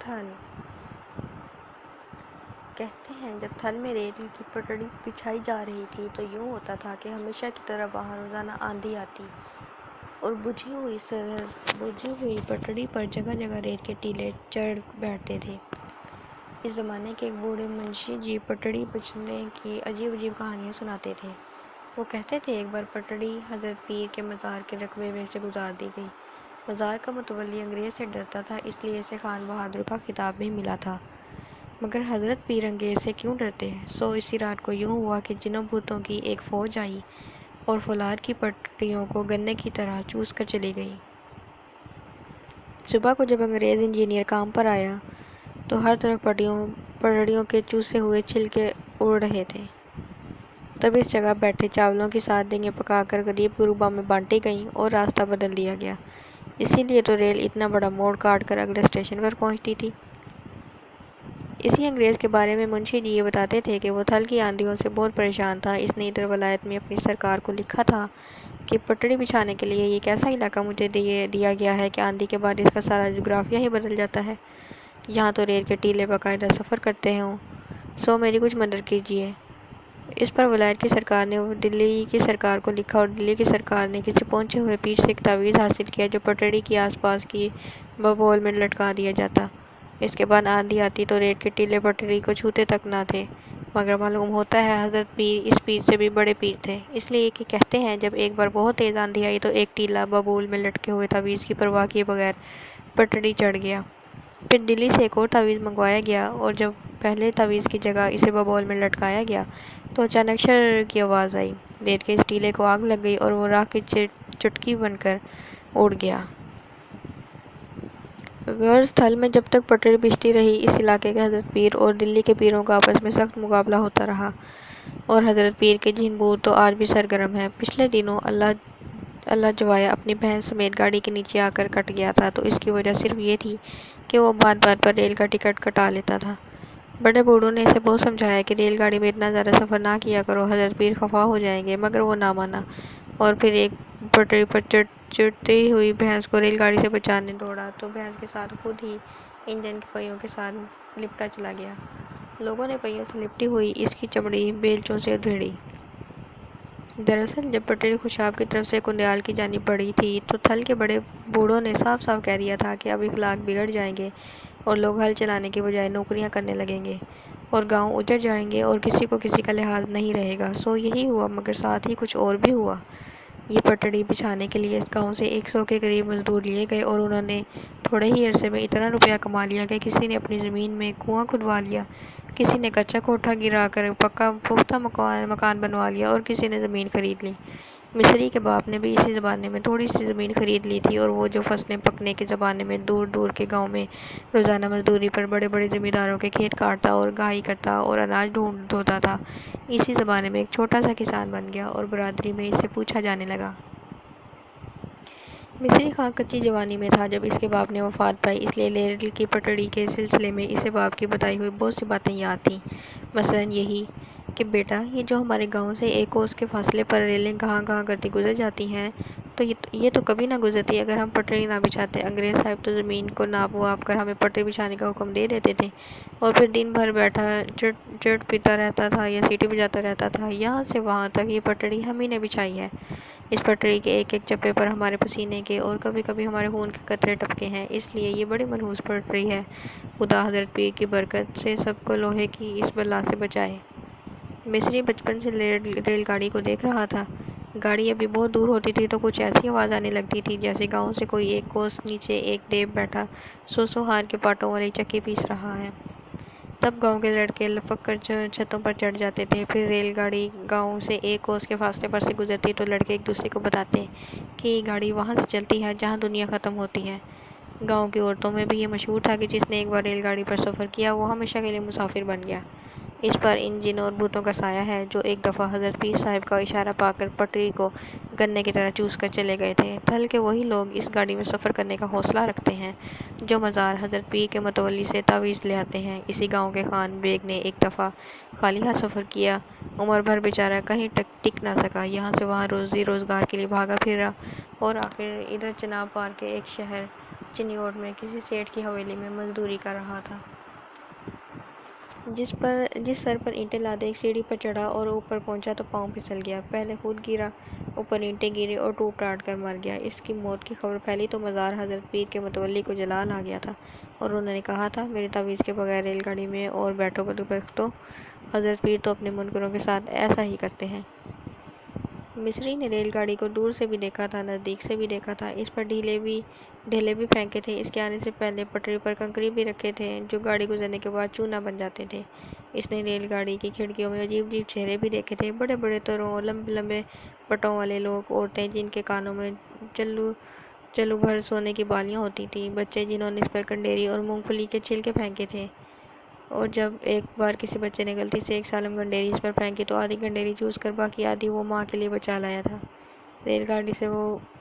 تھل۔ کہتے ہیں جب تھل میں ریل کی پٹڑی بچھائی جا رہی تھی تو یوں ہوتا تھا کہ ہمیشہ کی طرح وہاں روزانہ آندھی آتی اور بجھی ہوئی پٹڑی پر جگہ جگہ ریل کے ٹیلے چڑھ بیٹھتے تھے۔ اس زمانے کے ایک بوڑھے منشی جی پٹڑی بچھنے کی عجیب عجیب کہانیاں سناتے تھے۔ وہ کہتے تھے ایک بار پٹڑی حضرت پیر کے مزار کے رقبے میں سے گزار دی گئی۔ مزار کا متولی انگریز سے ڈرتا تھا، اس لیے اسے خان بہادر کا خطاب بھی ملا تھا۔ مگر حضرت پیر انگریز سے کیوں ڈرتے؟ سو اسی رات کو یوں ہوا کہ جنوں بھوتوں کی ایک فوج آئی اور فولاد کی پٹڑیوں کو گنے کی طرح چوس کر چلی گئی۔ صبح کو جب انگریز انجینئر کام پر آیا تو ہر طرف پٹڑیوں کے چوسے ہوئے چھلکے اڑ رہے تھے۔ تب اس جگہ بیٹھے چاولوں کی 7 دیگیں پکا کر غریب غرباء میں بانٹی گئیں اور راستہ بدل دیا گیا۔ اسی لیے تو ریل اتنا بڑا موڑ کاٹ کر اگلے اسٹیشن پر پہنچتی تھی۔ اسی انگریز کے بارے میں منشی جی یہ بتاتے تھے کہ وہ تھل کی آندھیوں سے بہت پریشان تھا۔ اس نے ادھر ولایت میں اپنی سرکار کو لکھا تھا کہ پٹڑی بچھانے کے لیے یہ کیسا علاقہ مجھے دیا گیا ہے کہ آندھی کے بعد اس کا سارا جغرافیہ ہی بدل جاتا ہے۔ یہاں تو ریل کے ٹیلے باقاعدہ سفر کرتے ہوں، سو میری کچھ مدد کیجیے۔ اس پر ولایت کی سرکار نے دلی کی سرکار کو لکھا اور دلی کی سرکار نے کسی پہنچے ہوئے پیر سے ایک تعویذ حاصل کیا جو پٹڑی کی آس پاس کی ببول میں لٹکا دیا جاتا۔ اس کے بعد آندھی آتی تو ریل کے ٹیلے پٹڑی کو چھوتے تک نہ تھے۔ مگر معلوم ہوتا ہے حضرت پیر اس پیر سے بھی بڑے پیر تھے، اس لیے کہ کہتے ہیں جب ایک بار بہت تیز آندھی آئی تو ایک ٹیلا ببول میں لٹکے ہوئے تعویذ کی پرواہ کیے بغیر پٹڑی چڑھ گیا۔ پھر دلی سے ایک اور تعویذ منگوایا گیا اور جب پہلے تعویذ کی جگہ اسے ببول میں لٹکایا گیا تو اچانک شرر کی آواز آئی، ریل کے اس ٹیلے کو آگ لگ گئی اور وہ راکھ کی چٹکی بن کر اڑ گیا۔ غرض تھل میں جب تک پٹڑی بچھتی رہی اس علاقے کے حضرت پیر اور دلی کے پیروں کا آپس میں سخت مقابلہ ہوتا رہا اور حضرت پیر کے جن بھوت تو آج بھی سرگرم ہیں۔ پچھلے دنوں اللہ جوایا اپنی بہن سمیت گاڑی کے نیچے آ کر کٹ گیا تھا تو اس کی وجہ صرف یہ تھی کہ وہ بار بار پر ریل کا ٹکٹ کٹا لیتا تھا۔ بڑے بوڑھوں نے اسے بہت سمجھایا کہ ریل گاڑی میں اتنا زیادہ سفر نہ کیا کرو، حضرت پیر خفا ہو جائیں گے، مگر وہ نہ مانا اور پھر ایک پٹڑی پر چڑھتی ہوئی بھینس کو ریل گاڑی سے بچانے دوڑا تو بھینس کے ساتھ خود ہی انجن کے پہیوں کے ساتھ لپٹا چلا گیا۔ لوگوں نے پہیوں سے لپٹی ہوئی اس کی چمڑی بیلچوں سے ادھیڑی۔ دراصل جب پٹڑی خوشاب کی طرف سے کندیال کی جانب بڑھی تھی تو تھل کے بڑے بوڑھوں نے صاف صاف کہہ دیا تھا کہ اب اخلاق بگڑ جائیں گے اور لوگ ہل چلانے کے بجائے نوکریاں کرنے لگیں گے اور گاؤں اجڑ جائیں گے اور کسی کو کسی کا لحاظ نہیں رہے گا۔ سو یہی ہوا، مگر ساتھ ہی کچھ اور بھی ہوا۔ یہ پٹڑی بچھانے کے لیے اس گاؤں سے 100 کے قریب مزدور لیے گئے اور انہوں نے تھوڑے ہی عرصے میں اتنا روپیہ کما لیا کہ کسی نے اپنی زمین میں کنواں کھدوا لیا، کسی نے کچا کوٹھا گرا کر پکا پختہ مکان بنوا لیا اور کسی نے زمین خرید لی۔ مصری کے باپ نے بھی اسی زمانے میں تھوڑی سی زمین خرید لی تھی اور وہ جو فصلیں پکنے کے زمانے میں دور دور کے گاؤں میں روزانہ مزدوری پر بڑے بڑے زمینداروں کے کھیت کاٹتا اور گہائی کرتا اور اناج ڈھوتا تھا، اسی زمانے میں ایک چھوٹا سا کسان بن گیا اور برادری میں اسے پوچھا جانے لگا۔ مصری خاں کچی جوانی میں تھا جب اس کے باپ نے وفات پائی، اس لیے ریل کی پٹڑی کے سلسلے میں اسے باپ کی بتائی ہوئی بہت سی باتیں یاد تھیں۔ مثلاً یہی کہ بیٹا یہ جو ہمارے گاؤں سے 1 کوس کے فاصلے پر ریلیں گہاں گہاں کرتی گزر جاتی ہیں تو یہ تو کبھی نہ گزرتی اگر ہم پٹڑی نہ بچھاتے۔ انگریز صاحب تو زمین کو ناپ واپ کر ہمیں پٹڑی بچھانے کا حکم دے دیتے تھے اور پھر دن بھر بیٹھا چٹ پیتا رہتا تھا یا سیٹی بجاتا رہتا تھا۔ یہاں سے وہاں تک یہ پٹڑی ہم ہی نے بچھائی ہے۔ اس پٹڑی کے ایک ایک چپے پر ہمارے پسینے کے اور کبھی کبھی ہمارے خون کے قطرے ٹپکے ہیں، اس لیے یہ بڑی منحوس پٹڑی ہے۔ خدا حضرت پیر کی برکت سے سب کو لوہے کی اس بلا سے بچائے۔ مصری بچپن سے ریل گاڑی کو دیکھ رہا تھا۔ گاڑی ابھی بہت دور ہوتی تھی تو کچھ ایسی آواز آنے لگتی تھی جیسے گاؤں سے کوئی 1 کوس نیچے ایک دیو بیٹھا سو ہار کے پاٹوں والی چکی پیس رہا ہے۔ تب گاؤں کے لڑکے لپک کر چھتوں پر چڑھ جاتے تھے۔ پھر ریل گاڑی گاؤں سے 1 کوس کے فاصلے پر سے گزرتی تو لڑکے ایک دوسرے کو بتاتے کہ یہ گاڑی وہاں سے چلتی ہے جہاں دنیا ختم ہوتی ہے۔ گاؤں کی عورتوں میں بھی یہ مشہور تھا کہ جس نے ایک بار ریل گاڑی پر سفر کیا وہ ہمیشہ کے لیے مسافر بن گیا۔ اس پر ان جنوں اور بھوتوں کا سایہ ہے جو ایک دفعہ حضرت پیر صاحب کا اشارہ پا کر پٹڑی کو گنے کی طرح چوس کر چلے گئے تھے۔ تھل کے وہی لوگ اس گاڑی میں سفر کرنے کا حوصلہ رکھتے ہیں جو مزار حضرت پیر کے متولی سے تعویذ لے آتے ہیں۔ اسی گاؤں کے خان بیگ نے ایک دفعہ خالی ہاتھ سفر کیا، عمر بھر بیچارہ کہیں ٹک نہ سکا، یہاں سے وہاں روزی روزگار کے لیے بھاگا پھرا اور آخر ادھر چناب پار کے ایک شہر چنیوٹ میں کسی سیٹھ کی حویلی میں مزدوری کر رہا تھا۔ جس سر پر اینٹیں لادے ایک سیڑھی پر چڑھا اور اوپر پہنچا تو پاؤں پھسل گیا، پہلے خود گرا، اوپر اینٹیں گری اور ٹوٹ ٹاٹ کر مر گیا۔ اس کی موت کی خبر پھیلی تو مزار حضرت پیر کے متولی کو جلال آ گیا تھا اور انہوں نے کہا تھا، میری تعویذ کے بغیر ریل گاڑی میں اور بیٹھو بدبختو، حضرت پیر تو اپنے منکروں کے ساتھ ایسا ہی کرتے ہیں۔ مصری نے ریل گاڑی کو دور سے بھی دیکھا تھا، نزدیک سے بھی دیکھا تھا۔ اس پر ڈھیلے بھی پھینکے تھے، اس کے آنے سے پہلے پٹری پر کنکری بھی رکھے تھے جو گاڑی گزرنے کے بعد چونا بن جاتے تھے۔ اس نے ریل گاڑی کی کھڑکیوں میں عجیب عجیب چہرے بھی دیکھے تھے، بڑے بڑے تروں اور لمبے لمبے پٹوں والے لوگ، عورتیں جن کے کانوں میں چلو بھر سونے کی بالیاں ہوتی تھیں، بچے جنہوں نے اس پر کنڈیری اور مونگ پھلی کے چھلکے پھینکے تھے، اور جب ایک بار کسی بچے نے غلطی سے ایک سالم گنڈیری اس پر پھینکی تو آدھی گنڈیری چوس کر باقی آدھی وہ ماں کے لیے بچا لایا تھا۔ ریل گاڑی سے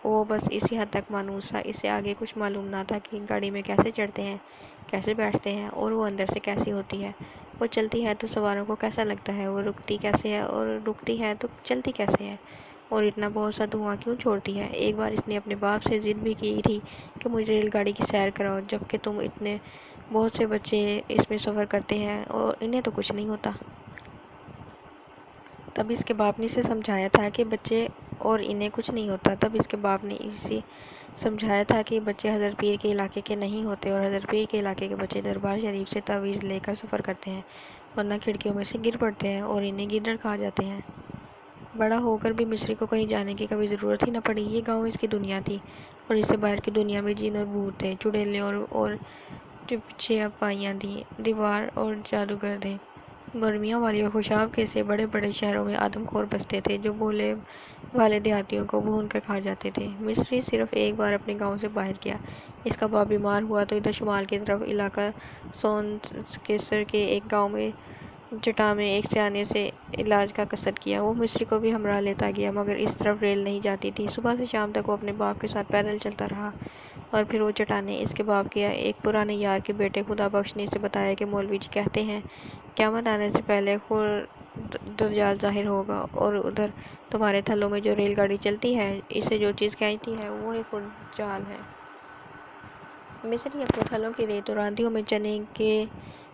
وہ بس اسی حد تک مانوس تھا، اس سے آگے کچھ معلوم نہ تھا کہ گاڑی میں کیسے چڑھتے ہیں، کیسے بیٹھتے ہیں اور وہ اندر سے کیسی ہوتی ہے، وہ چلتی ہے تو سواروں کو کیسا لگتا ہے، وہ رکتی کیسے ہے اور رکتی ہے تو چلتی کیسے ہے، اور اتنا بہت سا دھواں کیوں چھوڑتی ہے۔ ایک بار اس نے اپنے باپ سے ضد بھی کی تھی کہ مجھے ریل گاڑی کی سیر کراؤ، جبکہ تم اتنے بہت سے بچے اس میں سفر کرتے ہیں اور انہیں تو کچھ نہیں ہوتا۔ تب اس کے باپ نے اسے سمجھایا تھا کہ بچے اور انہیں کچھ نہیں ہوتا۔ تب اس کے باپ نے اسے سمجھایا تھا کہ بچے حضرت پیر کے علاقے کے نہیں ہوتے اور حضرت پیر کے علاقے کے بچے دربار شریف سے تعویذ لے کر سفر کرتے ہیں، ورنہ کھڑکیوں میں سے گر پڑتے ہیں اور انہیں گیدڑ کھا جاتے ہیں۔ بڑا ہو کر بھی مصری کو کہیں جانے کی کبھی ضرورت ہی نہ پڑی۔ یہ گاؤں اس کی دنیا تھی اور اس سے باہر کی دنیا میں جن اور بھوت تھے، چڑیلیں اور چپچپائیاں تھیں، دیوار اور جادوگر تھے۔ برمیاں والی اور خوشاب کے سے بڑے بڑے شہروں میں آدم خور بستے تھے جو بھولے بھالے دیہاتیوں کو بھون کر کھا جاتے تھے۔ مصری صرف ایک بار اپنے گاؤں سے باہر گیا۔ اس کا باپ بیمار ہوا تو ادھر شمال کی طرف علاقہ سونسکیسر کے ایک گاؤں میں جٹا میں ایک سیانے سے علاج کا قصد کیا۔ وہ مصری کو بھی ہمراہ لیتا گیا، مگر اس طرف ریل نہیں جاتی تھی۔ صبح سے شام تک وہ اپنے باپ کے ساتھ پیدل چلتا رہا، اور پھر وہ چٹا نے اس کے باپ کے ایک پرانے یار کے بیٹے خدا بخش نے اسے بتایا کہ مولوی جی کہتے ہیں قیامت آنے سے پہلے خود دجال ظاہر ہوگا، اور ادھر تمہارے تھلوں میں جو ریل گاڑی چلتی ہے، اسے جو چیز کھینچتی ہے وہی خود دجال ہے۔ مصری اپنے تھلوں کی ریت اور آندھیوں میں چنے کے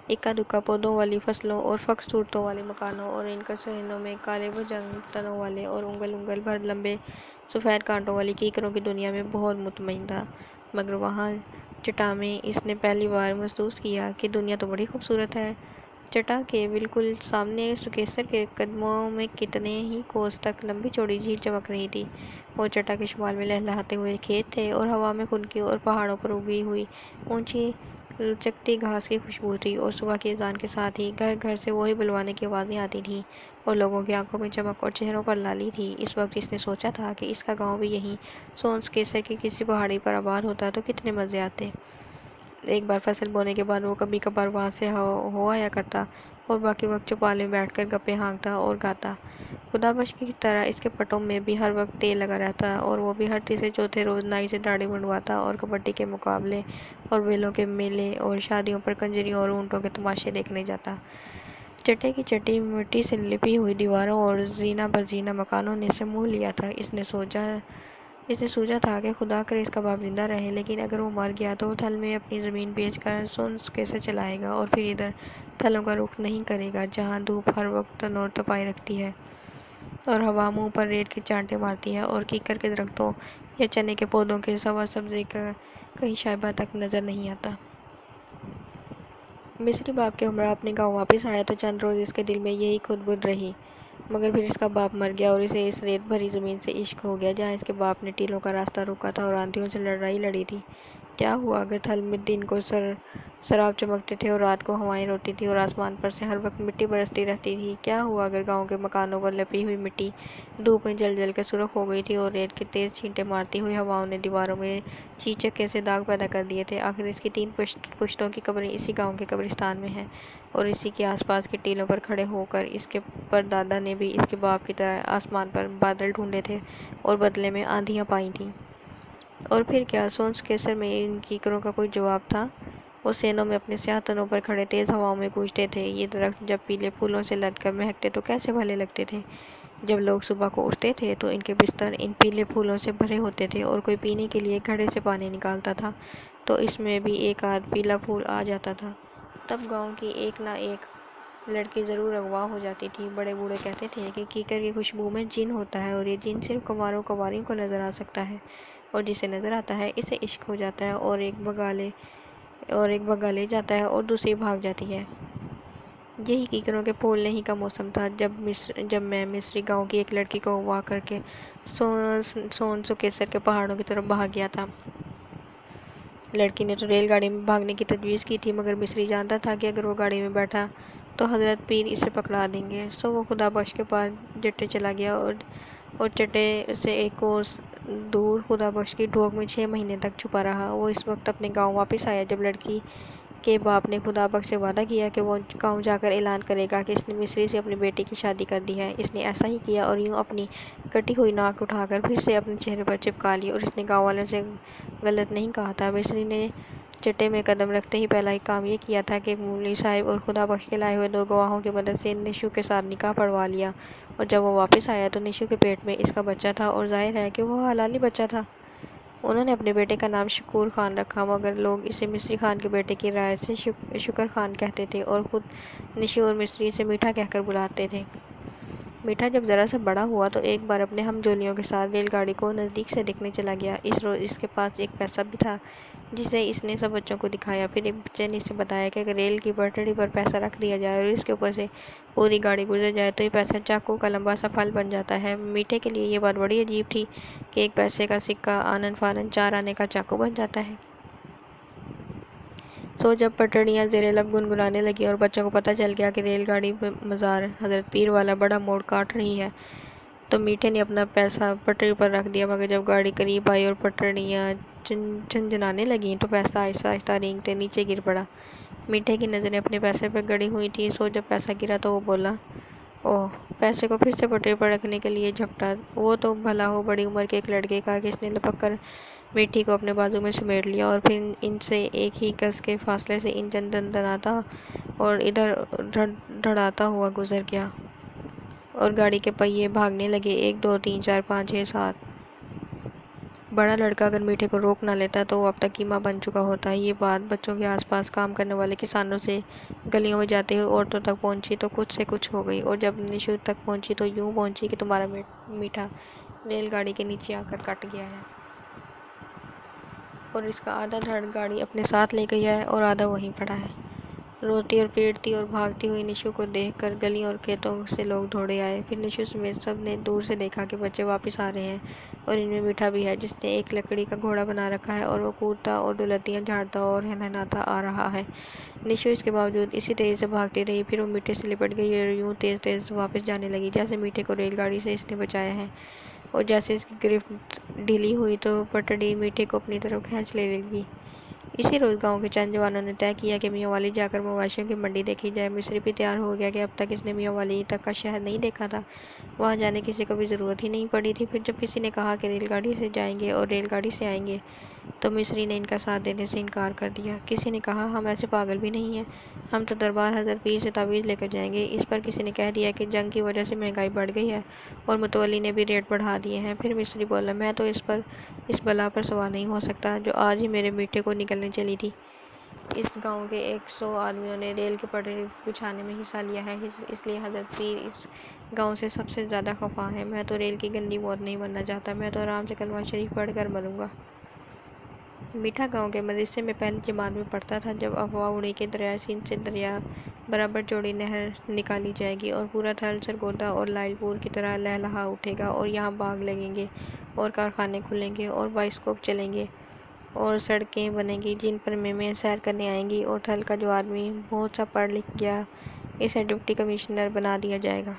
اکا دکا پودوں والی فصلوں اور فخر صورتوں والے مکانوں اور ان کے صحنوں میں کالے بھجنگ تنوں والے اور انگل انگل بھر لمبے سفید کانٹوں والی کیکروں کی دنیا میں بہت مطمئن تھا، مگر وہاں چٹا میں اس نے پہلی بار محسوس کیا کہ دنیا تو بڑی خوبصورت ہے۔ چٹا کے بالکل سامنے سکیسر کے قدموں میں کتنے ہی کوس تک لمبی چوڑی جھیل چمک رہی تھی۔ وہ چٹا کے شمال میں لہلہاتے ہوئے کھیت تھے اور ہوا میں خنکی اور پہاڑوں پر اگی ہوئی اونچی لچکتی گھاس کی خوشبو تھی، اور صبح کی اذان کے ساتھ ہی گھر گھر سے وہی بلوانے کی آوازیں آتی تھیں اور لوگوں کی آنکھوں میں چمک اور چہروں پر لالی تھی۔ اس وقت اس نے سوچا تھا کہ اس کا گاؤں بھی یہیں سونسکیسر کی کسی پہاڑی پر آباد ہوتا تو کتنے مزے آتے۔ ایک بار فصل بونے کے بعد وہ کبھی کبھار وہاں سے ہو آیا کرتا اور باقی وقت چوپال میں بیٹھ کر گپیں ہانکتا اور گاتا۔ خدا بخش کی طرح اس کے پٹوں میں بھی ہر وقت تیل لگا رہتا اور وہ بھی ہر تیسرے چوتھے روز نائی سے داڑھی منڈواتا اور کبڈی کے مقابلے اور بیلوں کے میلے اور شادیوں پر کنجریوں اور اونٹوں کے تماشے دیکھنے جاتا۔ چٹے کی چٹی مٹی سے لپی ہوئی دیواروں اور زینہ بزینہ مکانوں نے اسے موہ لیا تھا۔ اس نے سوچا تھا کہ خدا کرے اس کا باپ زندہ رہے، لیکن اگر وہ مر گیا تو وہ تھل میں اپنی زمین بیچ کر سونسکیسر چلائے گا اور پھر ادھر تھلوں کا رخ نہیں کرے گا جہاں دھوپ ہر وقت تن اور تپائی رکھتی ہے اور ہوا منہ پر ریت کے چانٹے مارتی ہے اور کیکر کے درختوں یا چنے کے پودوں کے سوا سبزے کا کہیں شائبہ تک نظر نہیں آتا۔ مصری باپ کے ہمراہ اپنے گاؤں واپس آیا تو چند روز اس کے دل میں یہی کھد بد رہی، مگر پھر اس کا باپ مر گیا اور اسے اس ریت بھری زمین سے عشق ہو گیا جہاں اس کے باپ نے ٹیلوں کا راستہ روکا تھا اور آندھیوں سے لڑائی لڑی تھی۔ کیا ہوا اگر تھل میں دن کو سراب چمکتے تھے اور رات کو ہوائیں روتی تھیں اور آسمان پر سے ہر وقت مٹی برستی رہتی تھی؟ کیا ہوا اگر گاؤں کے مکانوں پر لپی ہوئی مٹی دھوپ میں جل جل کر سرخ ہو گئی تھی اور ریت کے تیز چھینٹے مارتی ہوئی ہواؤں نے دیواروں میں چیچک سے داغ پیدا کر دیے تھے؟ آخر اس کی 3 پشتوں کی قبریں اسی گاؤں کے قبرستان میں ہیں اور اسی کے آس پاس کے ٹیلوں پر کھڑے ہو کر اس کے پردادا نے بھی اس کے باپ کی طرح آسمان پر بادل ڈھونڈے تھے اور بدلے میں آندھیاں پائی تھیں۔ اور پھر کیا سونسکیسر میں ان کیکروں کا کوئی جواب تھا؟ وہ سینوں میں اپنے سیاہ تنوں پر کھڑے تیز ہواؤں میں گونجتے تھے۔ یہ درخت جب پیلے پھولوں سے لد کر مہکتے تو کیسے بھلے لگتے تھے۔ جب لوگ صبح کو اٹھتے تھے تو ان کے بستر ان پیلے پھولوں سے بھرے ہوتے تھے اور کوئی پینے کے لیے گھڑے سے پانی نکالتا تھا تو اس میں بھی ایک آدھ پیلا پھول آ جاتا تھا۔ تب گاؤں کی ایک نہ ایک لڑکی ضرور اغوا ہو جاتی تھی۔ بڑے بوڑھے کہتے تھے کہ کیکر کی خوشبو میں جن ہوتا ہے، اور یہ جن صرف کنواروں کنواریوں کو نظر آ سکتا ہے، اور جسے نظر آتا ہے اسے عشق ہو جاتا ہے، اور ایک بھگا لے جاتا ہے اور دوسری بھاگ جاتی ہے۔ یہی کیکروں کے پھولنے ہی کا موسم تھا جب میں مصری گاؤں کی ایک لڑکی کو اغوا کر کے سون سکیسر کے پہاڑوں کی طرف بھاگ گیا تھا۔ لڑکی نے تو ریل گاڑی میں بھاگنے کی تجویز کی تھی، مگر مصری جانتا تھا کہ اگر وہ گاڑی میں بیٹھا تو حضرت پیر اسے پکڑا دیں گے، سو وہ خدا بخش کے پاس جٹے چلا گیا، اور چٹے سے ایک کوس دور خدا بخش کی ڈھوک میں 6 مہینے تک چھپا رہا۔ وہ اس وقت اپنے گاؤں واپس آیا جب لڑکی کے باپ نے خدا بخش سے وعدہ کیا کہ وہ گاؤں جا کر اعلان کرے گا کہ اس نے مصری سے اپنی بیٹی کی شادی کر دی ہے۔ اس نے ایسا ہی کیا، اور یوں اپنی کٹی ہوئی ناک اٹھا کر پھر سے اپنے چہرے پر چپکا لی، اور اس نے گاؤں والوں سے غلط نہیں کہا تھا۔ مصری نے چٹے میں قدم رکھتے ہی پہلا کام یہ کیا تھا کہ ایک مولوی صاحب اور خدا بخش کے لائے ہوئے 2 گواہوں کی مدد سے نشو کے ساتھ نکاح پڑھوا لیا، اور جب وہ واپس آیا تو نشو کے پیٹ میں اس کا بچہ تھا، اور ظاہر ہے کہ وہ حلالی بچہ تھا۔ انہوں نے اپنے بیٹے کا نام شکور خان رکھا، مگر لوگ اسے مصری خان کے بیٹے کی رعایت سے شکر خان کہتے تھے، اور خود نشو اور مصری اسے میٹھا کہہ کر بلاتے تھے۔ میٹھا جب ذرا سا بڑا ہوا تو ایک بار اپنے ہم جولیوں کے ساتھ ریل گاڑی کو نزدیک سے دیکھنے چلا گیا۔ اس روز اس کے پاس ایک پیسہ بھی تھا جسے اس نے سب بچوں کو دکھایا۔ پھر ایک بچے نے اسے بتایا کہ اگر ریل کی پٹڑی پر پیسہ رکھ دیا جائے اور اس کے اوپر سے پوری گاڑی گزر جائے تو یہ پیسہ چاقو کا لمبا سا پھل بن جاتا ہے۔ میٹھے کے لیے یہ بات بڑی عجیب تھی کہ ایک پیسے کا سکہ آنن فانن 4 آنے کا چاقو بن جاتا ہے۔ سو جب پٹڑیاں زیر لب گنگنانے لگیں اور بچوں کو پتہ چل گیا کہ ریل گاڑی مزار حضرت پیر والا بڑا موڑ کاٹ رہی ہے، تو میٹھے نے اپنا پیسہ پٹڑی پر رکھ دیا، مگر جب گاڑی قریب آئی اور پٹڑیاں جھنجھنانے لگیں تو پیسہ آہستہ آہستہ رینگتے نیچے گر پڑا۔ میٹھے کی نظریں اپنے پیسے پر گڑی ہوئی تھیں، سو جب پیسہ گرا تو وہ بولا، اوہ! پیسے کو پھر سے پٹڑی پر رکھنے کے لیے جھپٹا۔ وہ تو بھلا ہو بڑی عمر کے ایک لڑکے کا کہ اس نے لپک کر میٹھی کو اپنے بازو میں سمیٹ لیا، اور پھر ان سے ایک ہی گز کے فاصلے سے انجن دندناتا اور ادھر ڈھڑاتا ہوا گزر گیا، اور گاڑی کے پہیے بھاگنے لگے، 1 2 3 4 5 6 7۔ بڑا لڑکا اگر میٹھے کو روک نہ لیتا تو وہ اب تک کیما بن چکا ہوتا۔ یہ بات بچوں کے آس پاس کام کرنے والے کسانوں سے گلیوں میں جاتے ہوئے عورتوں تک پہنچی تو کچھ سے کچھ ہو گئی، اور جب نشو تک پہنچی تو یوں پہنچی کہ تمہارا میٹھا ریل گاڑی کے نیچے آ کر کٹ گیا ہے، اور اس کا آدھا دھڑ گاڑی اپنے ساتھ لے گئی ہے اور آدھا وہیں پڑا ہے۔ روتی اور پیٹتی اور بھاگتی ہوئی نشو کو دیکھ کر گلیوں اور کھیتوں سے لوگ دوڑے آئے۔ پھر نشو سمیت سب نے دور سے دیکھا کہ بچے واپس آ رہے ہیں، اور ان میں میٹھا بھی ہے جس نے ایک لکڑی کا گھوڑا بنا رکھا ہے، اور وہ کودتا اور دلہتیاں جھاڑتا اور ہنہناتا آ رہا ہے۔ نشو اس کے باوجود اسی تیزی سے بھاگتی رہی، پھر وہ میٹھے سے لپٹ گئی اور یوں تیز تیز واپس جانے لگی جیسے میٹھے کو ریل گاڑی سے اس نے بچایا ہے، اور جیسے اس کی گرفت ڈھیلی ہوئی تو پٹڑی میٹھے کو اپنی طرف کھینچ لے لگی۔ اسی روز گاؤں کے چند جوانوں نے طے کیا کہ میاں والی جا کر مواشیوں کی منڈی دیکھی جائے۔ مصری بھی تیار ہو گیا کہ اب تک اس نے میاں والی تک کا شہر نہیں دیکھا تھا، وہاں جانے کسی کو بھی ضرورت ہی نہیں پڑی تھی۔ پھر جب کسی نے کہا کہ ریل گاڑی سے جائیں گے اور ریل گاڑی سے آئیں گے، تو مصری نے ان کا ساتھ دینے سے انکار کر دیا۔ کسی نے کہا، ہم ایسے پاگل بھی نہیں ہیں، ہم تو دربار حضرت پیر سے تعویذ لے کر جائیں گے۔ اس پر کسی نے کہہ دیا کہ جنگ کی وجہ سے مہنگائی بڑھ گئی ہے اور متولی نے بھی ریٹ بڑھا دیے ہیں۔ پھر مصری بولا، میں تو اس بلا پر سوار نہیں ہو سکتا جو آج ہی میرے میٹھے کو نگلنے چلی تھی۔ اس گاؤں کے 100 آدمیوں نے ریل کی پٹڑی بچھانے میں حصہ لیا ہے، اس لیے حضرت پیر اس گاؤں سے سب سے زیادہ خفا ہے۔ میں تو ریل کی گندی موت نہیں مرنا چاہتا، میں تو آرام سے کلمہ شریف پڑھ کر مروں گا۔ میٹھا گاؤں کے مدرسے میں پہلی جماعت میں پڑھتا تھا۔ جب افواہ اڑی کہ دریائے سندھ سے دریا برابر چوڑی نہر نکالی جائے گی اور پورا تھل سرگودا اور لائل پور کی طرح لہلہا اٹھے گا، اور یہاں باغ لگیں گے اور کارخانے کھلیں گے اور بائسکوپ چلیں گے اور سڑکیں بنیں گی جن پر میمیں سیر کرنے آئیں گی، اور تھل کا جو آدمی بہت سا پڑھ لکھ گیا اسے ڈپٹی کمشنر بنا دیا جائے گا۔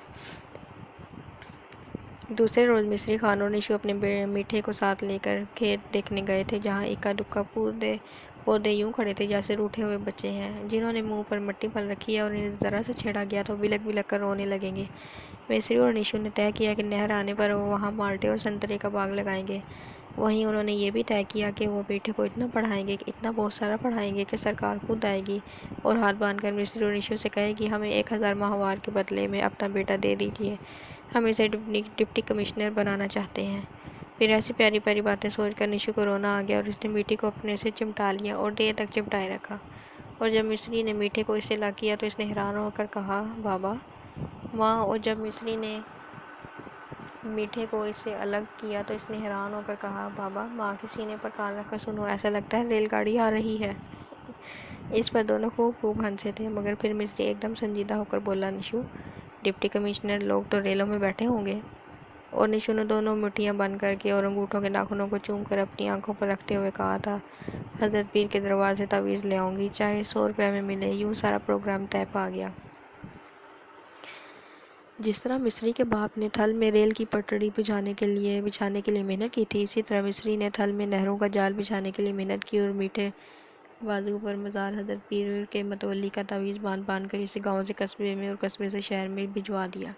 دوسرے روز مصری خان اور نشو اپنے میٹھے کو ساتھ لے کر کھیت دیکھنے گئے تھے، جہاں اکا دکا پودے یوں کھڑے تھے جیسے روٹھے ہوئے بچے ہیں جنہوں نے منہ پر مٹی مل رکھی ہے، اور انہیں ذرا سا چھیڑا گیا تو بلک بلک کر رونے لگیں گے۔ مصری اور نشو نے طے کیا کہ نہر آنے پر وہ وہاں مالٹے اور سنترے کا باغ لگائیں گے۔ وہیں انہوں نے یہ بھی طے کیا کہ وہ بیٹے کو اتنا پڑھائیں گے، اتنا بہت سارا پڑھائیں گے کہ سرکار خود آئے گی اور ہاتھ باندھ کر مصری اور نشو سے کہے گی، ہمیں 1000 ماہوار کے بدلے میں اپنا بیٹا دے دیجیے، ہم اسے ڈپٹی کمشنر بنانا چاہتے ہیں۔ پھر ایسی پیاری پیاری باتیں سوچ کر نشو کو رونا آ گیا اور اس نے میٹھے کو اپنے سے چمٹا لیا اور دیر تک چمٹائے رکھا۔ اور جب مصری نے میٹھے کو اس سے الگ کیا تو اس نے حیران ہو کر کہا، بابا، ماں۔ اور جب مصری نے میٹھے کو اس سے الگ کیا تو اس نے حیران ہو کر کہا، بابا، ماں کے سینے پر کان رکھ کر سنو، ایسا لگتا ہے ریل گاڑی آ رہی ہے۔ اس پر دونوں خوب ہنسے تھے، مگر پھر مصری ایک دم سنجیدہ ہو کر بولا، نشو، ڈپٹی کمشنر لوگ تو ریلوں میں بیٹھے ہوں گے؟ اور نشو نے دونوں مٹھیاں بند کر کے اور انگوٹھوں کے ناخنوں کو چوم کر اپنی آنکھوں پر رکھتے ہوئے کہا تھا، حضرت پیر کے دربار سے تعویذ لے آؤں گی، چاہے 100 روپے میں ملے۔ یوں سارا پروگرام طے پا گیا۔ جس طرح مصری کے باپ نے تھل میں ریل کی پٹڑی بچھانے کے لیے محنت کی تھی، اسی طرح مصری نے تھل میں نہروں کا جال بچھانے کے لیے محنت کی اور میٹھے بازو پر مزار حضرت پیر کے متولی کا تعویذ باندھ کر اسے گاؤں سے قصبے میں اور قصبے سے شہر میں بھجوا دیا۔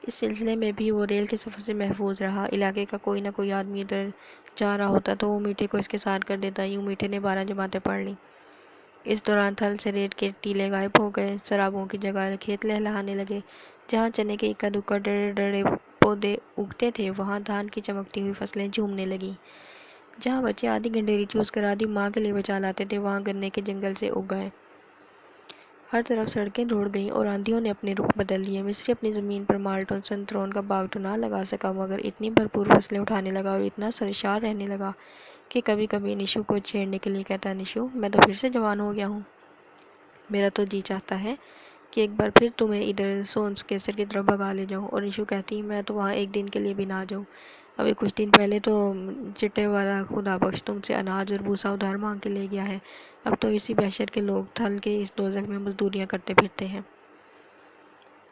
اس سلسلے میں بھی وہ ریل کے سفر سے محفوظ رہا۔ علاقے کا کوئی نہ کوئی آدمی ادھر جا رہا ہوتا تو وہ میٹھے کو اس کے ساتھ کر دیتا۔ یوں میٹھے نے 12 جماعتیں پڑھ لیں۔ اس دوران تھل سے ریت کے ٹیلے غائب ہو گئے، سرابوں کی جگہ کھیت لہلہانے لگے۔ جہاں چنے کے اکا دکا ڈڑے پودے اگتے تھے، وہاں دھان کی چمکتی ہوئی فصلیں جھومنے لگیں۔ جہاں بچے آدھی گنڈیری چوس کر آدھی ماں کے لیے بچا لاتے تھے، وہاں گنے کے جنگل سے اگ گئے۔ ہر طرف سڑکیں دوڑ گئیں اور آندھیوں نے اپنے رخ بدل لیے۔ مصری اپنی زمین پر مالٹوں سنترون کا باغ تو نہ لگا سکا، مگر اتنی بھرپور فصلیں اٹھانے لگا اور اتنا سرشار رہنے لگا کہ کبھی کبھی نشو کو چھیڑنے کے لیے کہتا، نشو، میں تو پھر سے جوان ہو گیا ہوں، میرا تو جی چاہتا ہے کہ ایک بار پھر تمہیں ادھر سونس کیسر کی طرف بھگا لے جاؤں۔ اور نشو کہتی، میں تو وہاں ایک دن کے لیے بھی نہ جاؤں۔ ابھی کچھ دن پہلے تو چٹے والا خدا بخش تم سے اناج اور بھوسا ادھار مانگ کے لے گیا ہے، اب تو اسی بحشر کے لوگ تھل کے اس دوزخ میں مزدوریاں کرتے پھرتے ہیں۔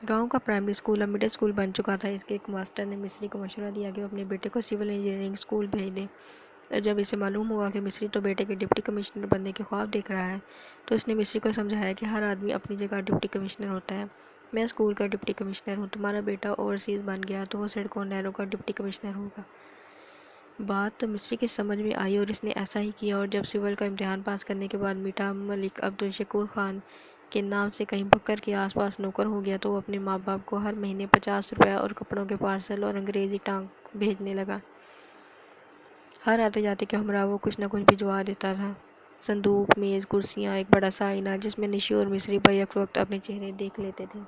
گاؤں کا پرائمری اسکول اب مڈل اسکول بن چکا تھا۔ اس کے ایک ماسٹر نے مصری کو مشورہ دیا کہ وہ اپنے بیٹے کو سول انجینئرنگ اسکول بھیج دے۔ اور جب اسے معلوم ہوا کہ مصری تو بیٹے کے ڈپٹی کمشنر بننے کے خواب دیکھ رہا ہے، تو اس نے مصری کو سمجھایا کہ ہر آدمی اپنی جگہ ڈپٹی کمشنر ہوتا ہے۔ میں اسکول کا ڈپٹی کمشنر ہوں، تمہارا بیٹا اوورسیز بن گیا تو وہ سڑکوں اور نہروں کا ڈپٹی کمشنر ہوگا۔ بات تو مصری کی سمجھ میں آئی اور اس نے ایسا ہی کیا۔ اور جب سول کا امتحان پاس کرنے کے بعد میٹھا ملک عبدالشکور خان کے نام سے کہیں بکر کے آس پاس نوکر ہو گیا تو وہ اپنے ماں باپ کو ہر مہینے 50 روپے اور کپڑوں کے پارسل اور انگریزی ٹانک بھیجنے لگا۔ ہر آتے جاتے کے ہمراہ وہ کچھ نہ کچھ بھجوا دیتا تھا، صندوق، میز، کرسیاں، ایک بڑا سا آئینہ جس میں نشو اور مصری بیک وقت اپنے چہرے دیکھ لیتے تھے۔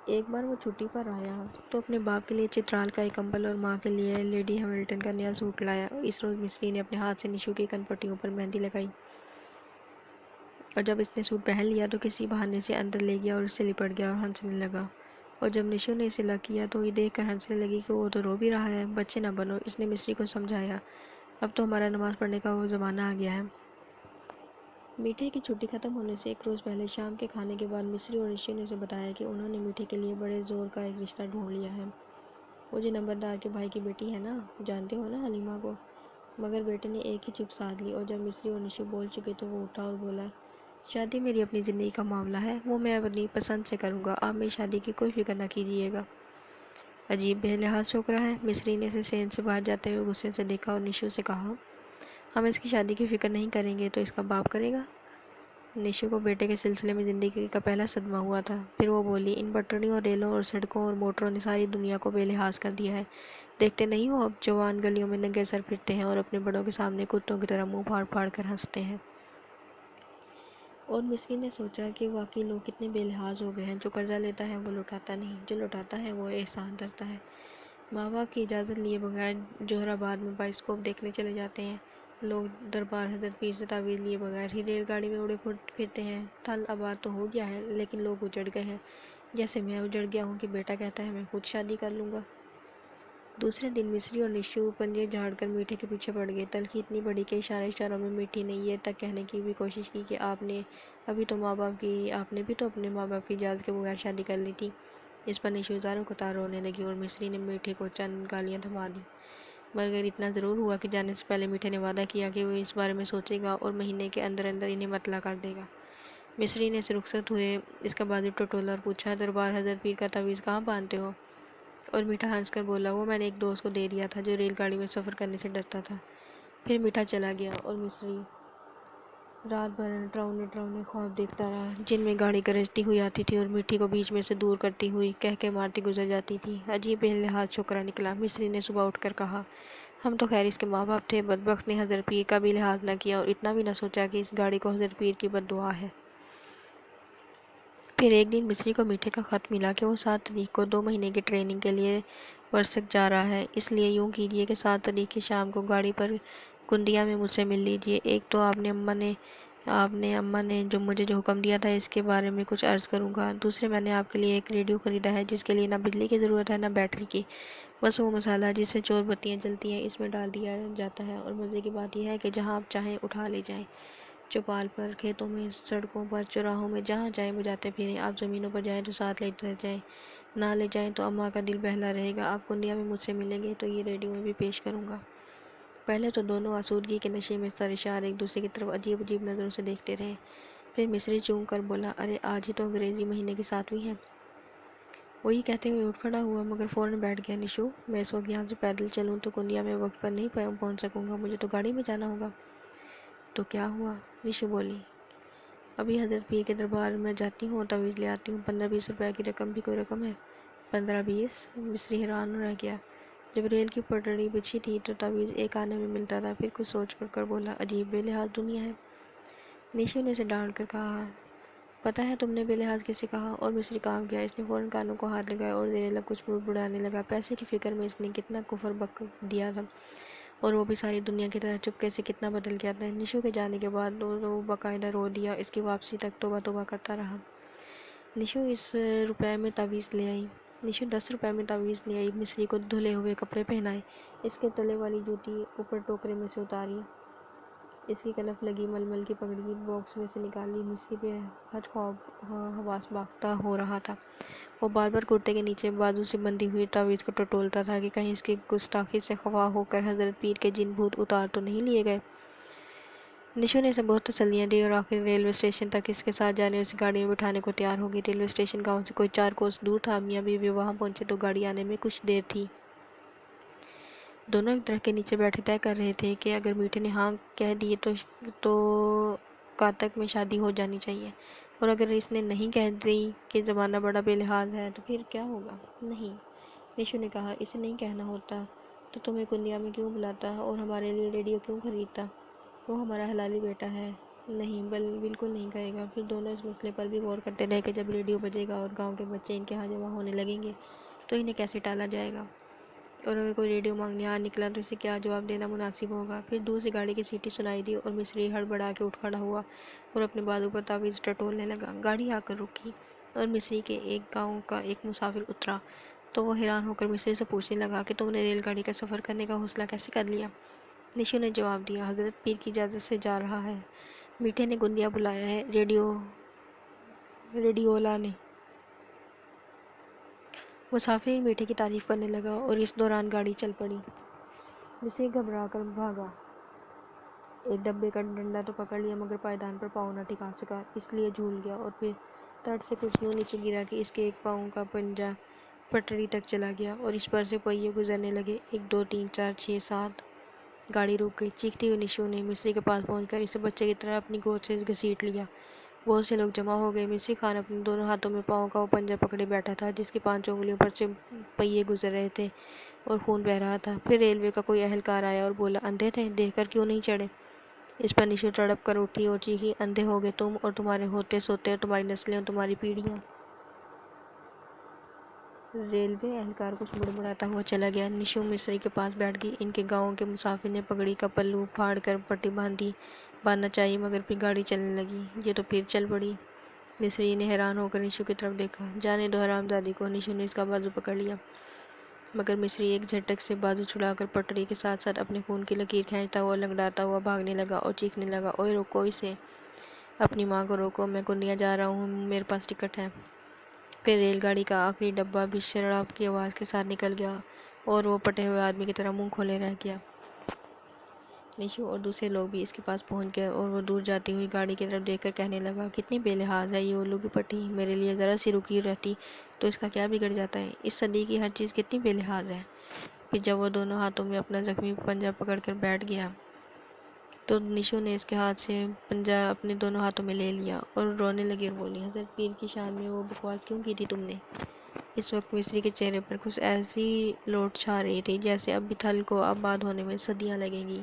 ایک بار وہ چھٹی پر آیا تو اپنے باپ کے لیے چترال کا ایک کمبل اور ماں کے لیے لیڈی ہیملٹن کا نیا سوٹ لایا۔ اس روز مصری نے اپنے ہاتھ سے نشو کی کن پٹیوں پر مہندی لگائی اور جب اس نے سوٹ پہن لیا تو کسی بہانے سے اندر لے گیا اور اس سے لپٹ گیا اور ہنسنے لگا۔ اور جب نشو نے اسے الگ کیا تو یہ دیکھ کر ہنسنے لگی کہ وہ تو رو بھی رہا ہے۔ بچے نہ بنو، اس نے مصری کو سمجھایا، اب تو ہمارا نماز پڑھنے کا وہ زمانہ آ گیا ہے۔ میٹھے کی چھٹی ختم ہونے سے ایک روز پہلے شام کے کھانے کے بعد مصری اور نشو نے اسے بتایا کہ انہوں نے میٹھے کے لیے بڑے زور کا ایک رشتہ ڈھونڈ لیا ہے۔ وہ جو نمبردار کے بھائی کی بیٹی ہے نا، جانتے ہو نا، حلیمہ کو۔ مگر بیٹے نے ایک ہی چپ سادھ لی اور جب مصری اور نشو بول چکے تو وہ اٹھا اور بولا، شادی میری اپنی زندگی کا معاملہ ہے، وہ میں اپنی پسند سے کروں گا، آپ میری شادی کی کوئی فکر نہ کیجیے گا۔ عجیب بے لحاظ چھوکرا ہے۔ مصری نے اسے صحن سے باہر جاتے ہوئے غصے سے دیکھا اور نشو سے کہا، ہم اس کی شادی کی فکر نہیں کریں گے تو اس کا باپ کرے گا؟ نشو کو بیٹے کے سلسلے میں زندگی کا پہلا صدمہ ہوا تھا۔ پھر وہ بولی، ان پٹڑیوں اور ریلوں اور سڑکوں اور موٹروں نے ساری دنیا کو بے لحاظ کر دیا ہے۔ دیکھتے نہیں ہو اب جوان گلیوں میں ننگے سر پھرتے ہیں اور اپنے بڑوں کے سامنے کتوں کی طرح منہ پھاڑ پھاڑ کر ہنستے ہیں۔ اور مصری نے سوچا کہ واقعی لوگ کتنے بے لحاظ ہو گئے ہیں، جو قرضہ لیتا ہے وہ لوٹاتا نہیں، جو لوٹاتا ہے وہ احسان کرتا ہے۔ ماں باپ کی اجازت لیے بغیر جوہر آباد میں بائسکوپ دیکھنے چلے جاتے ہیں۔ لوگ دربار حضرت پیر سے تعویذ لیے بغیر ہی ریل گاڑی میں اڑے پھرتے ہیں۔ تھل آباد تو ہو گیا ہے لیکن لوگ اجڑ گئے ہیں، جیسے میں اجڑ گیا ہوں کہ بیٹا کہتا ہے میں خود شادی کر لوں گا۔ دوسرے دن مصری اور نشو پنجے جھاڑ کر میٹھے کے پیچھے پڑ گئے۔ تلخی اتنی بڑی کہ اشاروں میں میٹھی نے یہ تک کہنے کی بھی کوشش کی کہ آپ نے بھی تو اپنے ماں باپ کی اجازت کے بغیر شادی کر لی تھی۔ اس پر نشو زاروں قطار رونے لگی اور مصری نے میٹھے کو چند گالیاں تھما دیں۔ مگر اتنا ضرور ہوا کہ جانے سے پہلے میٹھے نے وعدہ کیا کہ وہ اس بارے میں سوچے گا اور مہینے کے اندر انہیں مطلع کر دے گا۔ مصری نے رخصت ہوئے اس کا بازو ٹٹولا اور پوچھا، دربار حضرت پیر کا تعویذ کہاں باندھتے ہو؟ اور میٹھا ہنس کر بولا، وہ میں نے ایک دوست کو دے دیا تھا جو ریل گاڑی میں سفر کرنے سے ڈرتا تھا۔ پھر میٹھا چلا گیا اور مصری رات بھر ڈراؤنے خواب دیکھتا رہا، جن میں گاڑی گرجتی ہوئی آتی تھی اور مٹی کو بیچ میں سے دور کرتی ہوئی کہہ مارتی گزر جاتی تھی۔ عجیب بے لحاظ چھوکرا نکلا، مصری نے صبح اٹھ کر کہا۔ ہم تو خیر اس کے ماں باپ تھے، بدبخت نے حضرت پیر کا بھی لحاظ نہ کیا اور اتنا بھی نہ سوچا کہ اس گاڑی کو حضرت پیر کی بد دعا ہے۔ پھر ایک دن مصری کو میٹھے کا خط ملا کہ وہ 7 تاریخ کو 2 مہینے کی ٹریننگ کے لیے ورسک جا رہا ہے، اس لیے یوں کیجیے کہ 7 تاریخ کی شام کو گاڑی پر کنڈیا میں مجھ سے مل لیجیے۔ ایک تو آپ نے اماں نے مجھے جو حکم دیا تھا اس کے بارے میں کچھ عرض کروں گا۔ دوسرے میں نے آپ کے لیے ایک ریڈیو خریدا ہے جس کے لیے نہ بجلی کی ضرورت ہے نہ بیٹری کی، بس وہ مسالہ جس سے چور بتیاں جلتی ہیں اس میں ڈال دیا جاتا ہے، اور مزے کی بات یہ ہے کہ جہاں آپ چاہیں اٹھا لے جائیں، چوپال پر، کھیتوں میں، سڑکوں پر، چوراہوں میں، جہاں چاہیں بجاتے پھریں۔ آپ زمینوں پر جائیں تو ساتھ لیتے جائیں، نہ لے جائیں تو اماں کا دل بہلا رہے گا۔ آپ کنڈیا میں مجھ سے ملیں گے تو یہ ریڈیو میں بھی پیش کروں گا۔ پہلے تو دونوں آسودگی کے نشے میں سرشار ایک دوسرے کی طرف عجیب عجیب نظروں سے دیکھتے رہے۔ پھر مصری چونک کر بولا، ارے آج ہی تو انگریزی مہینے کی 7ویں ہے۔ وہی کہتے ہوئے اٹھ کھڑا ہوا مگر فوراً بیٹھ گیا۔ نشو، میں اس وقت یہاں سے پیدل چلوں تو کنڈیا میں وقت پر نہیں پہنچ سکوں گا، مجھے تو گاڑی میں جانا ہوگا۔ تو کیا ہوا؟ نشو بولی، ابھی حضرت پیر کے دربار میں جاتی ہوں اور تعویذ لے آتی ہوں۔ 15-20 روپے کی رقم بھی کوئی رقم ہے؟ 15-20؟ مصری حیران رہ گیا۔ جب ریل کی پٹڑی بچھی تھی تو تعویذ ایک آنے میں ملتا تھا۔ پھر کچھ سوچ کر بولا، عجیب بے لحاظ دنیا ہے۔ نشو نے اسے ڈانٹ کر کہا، پتہ ہے تم نے بے لحاظ کسے کہا؟ اور مصری کانپ گیا۔ اس نے فوراً کانوں کو ہاتھ لگایا اور زیر لب کچھ بڑبڑانے لگا۔ پیسے کی فکر میں اس نے کتنا کفر بک دیا تھا، اور وہ بھی ساری دنیا کی طرح چپکے سے کتنا بدل گیا تھا۔ نشو کے جانے کے بعد وہ باقاعدہ رو دیا، اس کی واپسی تک توبہ توبہ کرتا رہا۔ نشو 10 روپے میں تعویذ لے آئی، مصری کو دھلے ہوئے کپڑے پہنائے، اس کے تلے والی جوتی اوپر ٹوکرے میں سے اتاری، اس کی کلف لگی ململ کی پگڑی باکس میں سے نکالی۔ مصری بے حد حواس باختہ ہو رہا تھا۔ وہ بار بار کرتے کے نیچے بازو سے بندھی ہوئی تعویذ کو ٹٹولتا تھا کہ کہیں اس کی گستاخی سے خفا ہو کر حضرت پیر کے جن بھوت اتار تو نہیں لیے گئے۔ نشو نے اسے بہت تسلیاں دی اور آخر ریلوے اسٹیشن تک اس کے ساتھ جانے اور اسے گاڑی میں بٹھانے کو تیار ہو گئی۔ ریلوے اسٹیشن گاؤں سے کوئی 4 کوس دور تھا۔ میاں بیوی وہاں پہنچے تو گاڑی آنے میں کچھ دیر تھی۔ دونوں ایک درخت کے نیچے بیٹھے طے کر رہے تھے کہ اگر میٹھے نے ہاں کہہ دی تو کاتک میں شادی ہو جانی چاہیے، اور اگر اس نے نہیں کہہ دی کہ زمانہ بڑا بے لحاظ ہے تو پھر کیا ہوگا؟ نہیں، نشو نے کہا، اسے نہیں کہنا ہوتا تو تمہیں کنڈیا میں کیوں بلاتا اور ہمارے لیے ریڈیو کیوں خریدتا؟ وہ ہمارا حلالی بیٹا ہے۔ نہیں، بالکل نہیں کہے گا۔ پھر دونوں اس مسئلے پر بھی غور کرتے رہے کہ جب ریڈیو بجے گا اور گاؤں کے بچے ان کے ہاں جمع ہونے لگیں گے تو انہیں کیسے ٹالا جائے گا، اور اگر کوئی ریڈیو مانگنے آ نکلا تو اسے کیا جواب دینا مناسب ہوگا۔ پھر دور سے گاڑی کی سیٹی سنائی دی اور مصری ہڑبڑا کے اٹھ کھڑا ہوا اور اپنے بازو پر تعویذ ٹٹولنے لگا۔ گاڑی آ کر رکی اور مصری کے ایک گاؤں کا ایک مسافر اترا تو وہ حیران ہو کر مصری سے پوچھنے لگا کہ تم نے ریل گاڑی کا سفر کرنے کا حوصلہ کیسے کر لیا؟ نشو نے جواب دیا، حضرت پیر کی اجازت سے جا رہا ہے، میٹھے نے گنڈیا بلایا ہے، ریڈیولا نے۔ مسافر میٹھے کی تعریف کرنے لگا اور اس دوران گاڑی چل پڑی۔ مصری گھبرا کر بھاگا، ایک ڈبے کا ڈنڈا تو پکڑ لیا مگر پائیدان پر پاؤں نہ ٹکا سکا، اس لیے جھول گیا اور پھر تڑ سے کچھ یوں نیچے گرا کہ اس کے ایک پاؤں کا پنجہ پٹڑی تک چلا گیا اور اس پر سے پہیے گزرنے لگے۔ 1 2 3 4 6 7 گاڑی رک گئی۔ چیختی ہوئی نشو نے مصری کے پاس پہنچ کر اسے بچے کی طرح اپنی گود سے گھسیٹ لیا۔ بہت سے لوگ جمع ہو گئے۔ مصری خان اپنے دونوں ہاتھوں میں پاؤں کا وہ پنجہ پکڑے بیٹھا تھا جس کی 5 انگلیوں پر سے پہیے گزر رہے تھے اور خون بہہ رہا تھا۔ پھر ریلوے کا کوئی اہلکار آیا اور بولا، اندھے تھے، دیکھ کر کیوں نہیں چڑھے؟ اس پر نشو تڑپ کر اٹھی اور چیخی، اندھے ہو گئے تم اور تمہارے ہوتے سوتے اور تمہاری نسلیں اور تمہاری پیڑھیاں۔ ریلوے اہلکار کچھ بڑبڑاتا ہوا چلا گیا۔ نشو مصری کے پاس بیٹھ گئی۔ ان کے گاؤں کے مسافر نے پگڑی کا پلو پھاڑ کر پٹی باندھنا چاہی مگر پھر گاڑی چلنے لگی۔ یہ تو پھر چل پڑی۔ مصری نے حیران ہو کر نشو کی طرف دیکھا۔ جانے دو حرامزادی کو۔ نشو نے اس کا بازو پکڑ لیا مگر مصری ایک جھٹک سے بازو چھڑا کر پٹڑی کے ساتھ ساتھ اپنے خون کی لکیر کھینچتا ہوا لنگڑاتا ہوا بھاگنے لگا اور چیخنے لگا، اوئے روکو اسے، اپنی ماں کو روکو، میں کنڈیا جا رہا ہوں، میرے پاس ٹکٹ ہے۔ پھر ریل گاڑی کا آخری ڈبہ بھی شراب کی آواز کے ساتھ نکل گیا اور وہ پٹے ہوئے آدمی کی طرح منہ کھولے رہ گیا۔ نشو اور دوسرے لوگ بھی اس کے پاس پہنچ گئے اور وہ دور جاتی ہوئی گاڑی کی طرف دیکھ کر کہنے لگا، کتنی بے لحاظ ہے یہ الو کی پٹی، میرے لیے ذرا سی رکی رہتی تو اس کا کیا بگڑ جاتا ہے، اس صدی کی ہر چیز کتنی بے لحاظ ہے۔ پھر جب وہ دونوں ہاتھوں میں اپنا زخمی پنجہ پکڑ کر بیٹھ گیا تو نشو نے اس کے ہاتھ سے پنجہ اپنے دونوں ہاتھوں میں لے لیا اور رونے لگی اور بولی، حضرت پیر کی شان میں وہ بکواس کیوں کی تھی تم نے؟ اس وقت مصری کے چہرے پر کچھ ایسی لوٹ چھا رہی تھی جیسے اب بھی تھل کو آباد ہونے میں صدیاں لگیں گی۔